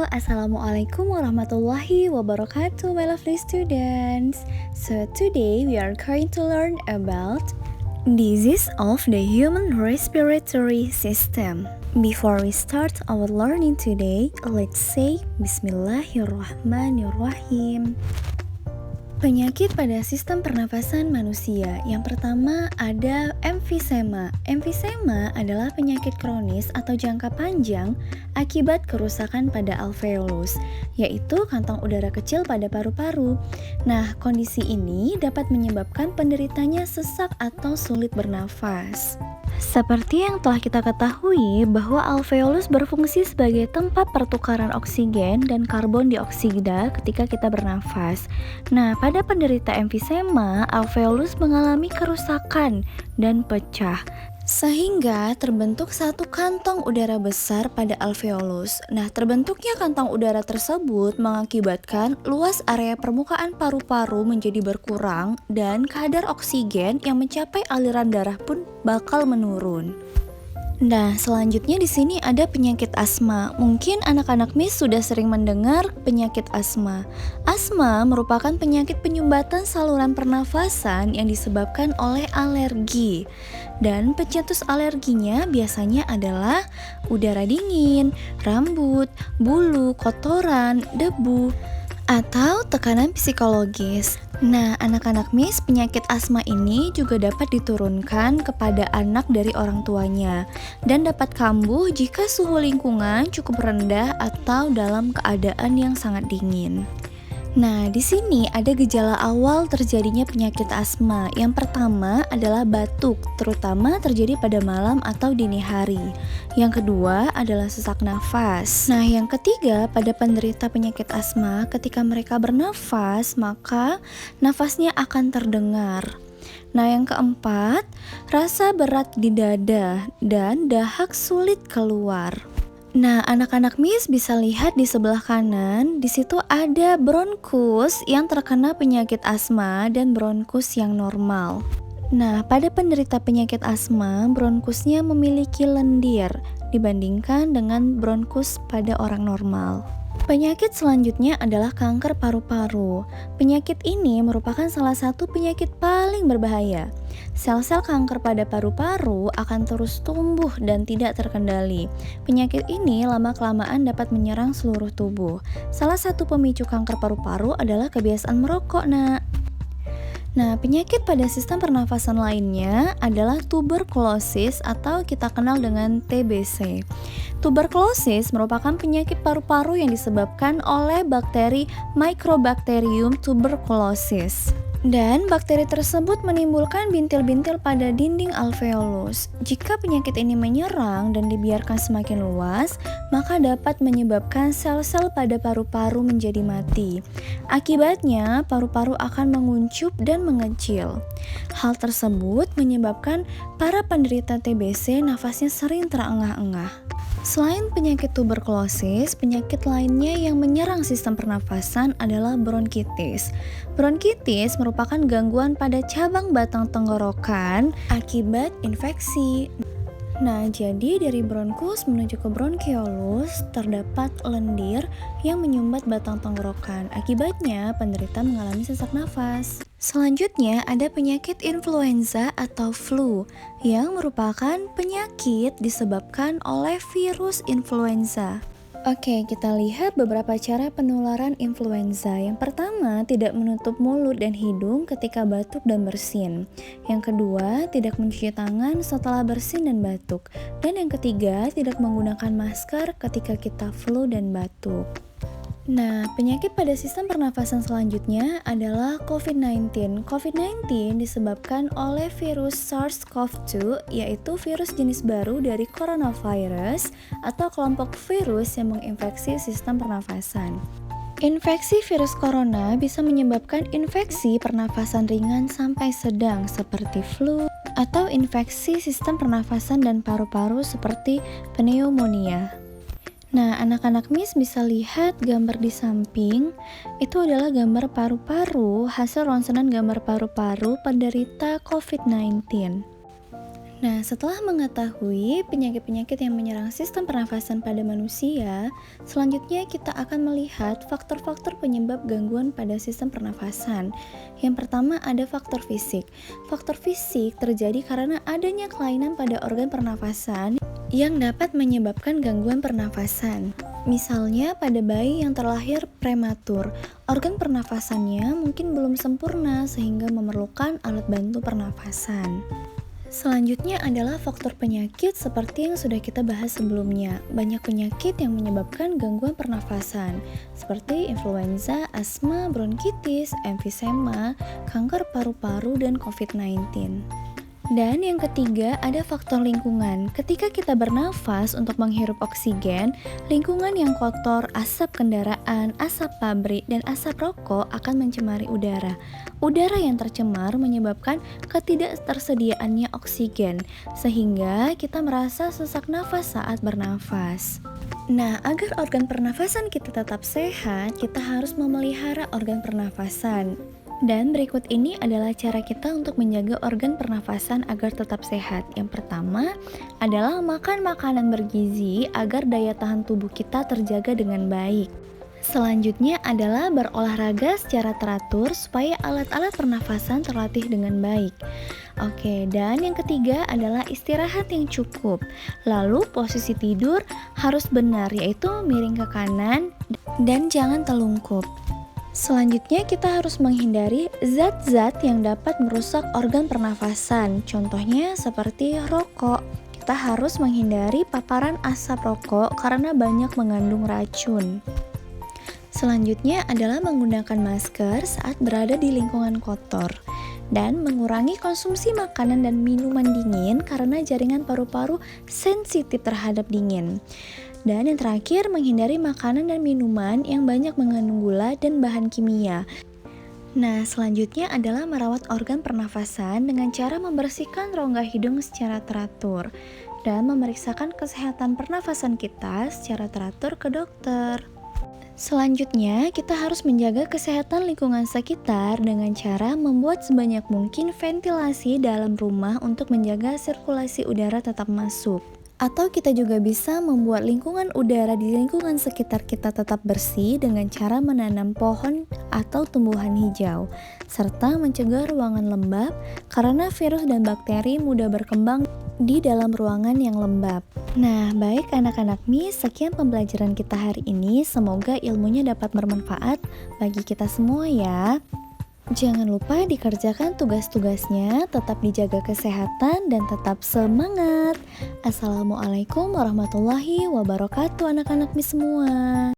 Assalamualaikum warahmatullahi wabarakatuh, my lovely students. So today we are going to learn about disease of the human respiratory system. Before we start our learning today, let's say Bismillahirrahmanirrahim. Penyakit pada sistem pernafasan manusia. Yang pertama ada emfisema. Emfisema adalah penyakit kronis atau jangka panjang akibat kerusakan pada alveolus, yaitu kantong udara kecil pada paru-paru. Nah, kondisi ini dapat menyebabkan penderitanya sesak atau sulit bernafas. Seperti yang telah kita ketahui bahwa alveolus berfungsi sebagai tempat pertukaran oksigen dan karbon dioksida ketika kita bernafas. Nah, pada penderita emfisema, alveolus mengalami kerusakan dan pecah, sehingga terbentuk satu kantong udara besar pada alveolus. Nah, terbentuknya kantong udara tersebut mengakibatkan luas area permukaan paru-paru menjadi berkurang dan kadar oksigen yang mencapai aliran darah pun bakal menurun. Nah, selanjutnya di sini ada penyakit asma. Mungkin anak-anak Miss sudah sering mendengar penyakit asma. Asma merupakan penyakit penyumbatan saluran pernafasan yang disebabkan oleh alergi. Dan pencetus alerginya biasanya adalah udara dingin, rambut, bulu, kotoran, debu, atau tekanan psikologis. Nah, anak-anak Miss, penyakit asma ini juga dapat diturunkan kepada anak dari orang tuanya dan dapat kambuh jika suhu lingkungan cukup rendah atau dalam keadaan yang sangat dingin. Nah, di sini ada gejala awal terjadinya penyakit asma. Yang pertama adalah batuk, terutama terjadi pada malam atau dini hari. Yang kedua adalah sesak nafas. Nah, yang ketiga pada penderita penyakit asma, ketika mereka bernafas, maka nafasnya akan terdengar. Nah, yang keempat, rasa berat di dada dan dahak sulit keluar. Nah, anak-anak Miss bisa lihat di sebelah kanan, di situ ada bronkus yang terkena penyakit asma dan bronkus yang normal. Nah, pada penderita penyakit asma, bronkusnya memiliki lendir dibandingkan dengan bronkus pada orang normal. Penyakit selanjutnya adalah kanker paru-paru. Penyakit ini merupakan salah satu penyakit paling berbahaya. Sel-sel kanker pada paru-paru akan terus tumbuh dan tidak terkendali. Penyakit ini lama-kelamaan dapat menyerang seluruh tubuh. Salah satu pemicu kanker paru-paru adalah kebiasaan merokok, nak. Nah, penyakit pada sistem pernafasan lainnya adalah tuberkulosis atau kita kenal dengan TBC. Tuberkulosis merupakan penyakit paru-paru yang disebabkan oleh bakteri Mycobacterium tuberculosis. Dan bakteri tersebut menimbulkan bintil-bintil pada dinding alveolus. Jika penyakit ini menyerang dan dibiarkan semakin luas, maka dapat menyebabkan sel-sel pada paru-paru menjadi mati. Akibatnya, paru-paru akan menguncup dan mengecil. Hal tersebut menyebabkan para penderita TBC nafasnya sering terengah-engah. Selain penyakit tuberkulosis, penyakit lainnya yang menyerang sistem pernafasan adalah bronkitis. Bronkitis merupakan gangguan pada cabang batang tenggorokan akibat infeksi. Nah, jadi dari bronkus menuju ke bronkiolus terdapat lendir yang menyumbat batang tenggorokan. Akibatnya, penderita mengalami sesak nafas. Selanjutnya ada penyakit influenza atau flu yang merupakan penyakit disebabkan oleh virus influenza. Oke, kita lihat beberapa cara penularan influenza. Yang pertama, tidak menutup mulut dan hidung ketika batuk dan bersin. Yang kedua, tidak mencuci tangan setelah bersin dan batuk. Dan yang ketiga, tidak menggunakan masker ketika kita flu dan batuk. Nah, penyakit pada sistem pernafasan selanjutnya adalah COVID-19. COVID-19 disebabkan oleh virus SARS-CoV-2, yaitu virus jenis baru dari coronavirus atau kelompok virus yang menginfeksi sistem pernafasan. Infeksi virus corona bisa menyebabkan infeksi pernafasan ringan sampai sedang seperti flu atau infeksi sistem pernafasan dan paru-paru seperti pneumonia. Nah, anak-anak Miss bisa lihat gambar di samping. Itu adalah gambar paru-paru, hasil ronsenan gambar paru-paru penderita COVID-19. Nah, setelah mengetahui penyakit-penyakit yang menyerang sistem pernafasan pada manusia, selanjutnya kita akan melihat faktor-faktor penyebab gangguan pada sistem pernafasan. Yang pertama ada faktor fisik. Faktor fisik terjadi karena adanya kelainan pada organ pernafasan yang dapat menyebabkan gangguan pernafasan. Misalnya pada bayi yang terlahir prematur, organ pernafasannya mungkin belum sempurna sehingga memerlukan alat bantu pernafasan. Selanjutnya adalah faktor penyakit seperti yang sudah kita bahas sebelumnya. Banyak penyakit yang menyebabkan gangguan pernafasan, seperti influenza, asma, bronkitis, emfisema, kanker paru-paru, dan COVID-19. Dan yang ketiga ada faktor lingkungan. Ketika kita bernafas untuk menghirup oksigen, lingkungan yang kotor, asap kendaraan, asap pabrik, dan asap rokok akan mencemari udara. Udara yang tercemar menyebabkan ketidaktersediaannya oksigen, sehingga kita merasa sesak nafas saat bernafas. Nah, agar organ pernafasan kita tetap sehat, kita harus memelihara organ pernafasan. Dan berikut ini adalah cara kita untuk menjaga organ pernafasan agar tetap sehat. Yang pertama adalah makan makanan bergizi agar daya tahan tubuh kita terjaga dengan baik. Selanjutnya adalah berolahraga secara teratur supaya alat-alat pernafasan terlatih dengan baik. Oke, dan yang ketiga adalah istirahat yang cukup. Lalu posisi tidur harus benar, yaitu miring ke kanan dan jangan telungkup. Selanjutnya kita harus menghindari zat-zat yang dapat merusak organ pernafasan. Contohnya seperti rokok. Kita harus menghindari paparan asap rokok karena banyak mengandung racun. Selanjutnya adalah menggunakan masker saat berada di lingkungan kotor dan mengurangi konsumsi makanan dan minuman dingin karena jaringan paru-paru sensitif terhadap dingin. Dan yang terakhir, menghindari makanan dan minuman yang banyak mengandung gula dan bahan kimia. Nah, selanjutnya adalah merawat organ pernafasan dengan cara membersihkan rongga hidung secara teratur dan memeriksakan kesehatan pernafasan kita secara teratur ke dokter. Selanjutnya, kita harus menjaga kesehatan lingkungan sekitar dengan cara membuat sebanyak mungkin ventilasi dalam rumah untuk menjaga sirkulasi udara tetap masuk. Atau kita juga bisa membuat lingkungan udara di lingkungan sekitar kita tetap bersih dengan cara menanam pohon atau tumbuhan hijau, serta mencegah ruangan lembab karena virus dan bakteri mudah berkembang di dalam ruangan yang lembab. Nah, baik anak-anak MIS, sekian pembelajaran kita hari ini. Semoga ilmunya dapat bermanfaat bagi kita semua ya. Jangan lupa dikerjakan tugas-tugasnya, tetap dijaga kesehatan, dan tetap semangat. Assalamualaikum warahmatullahi wabarakatuh anak-anak MIS semua.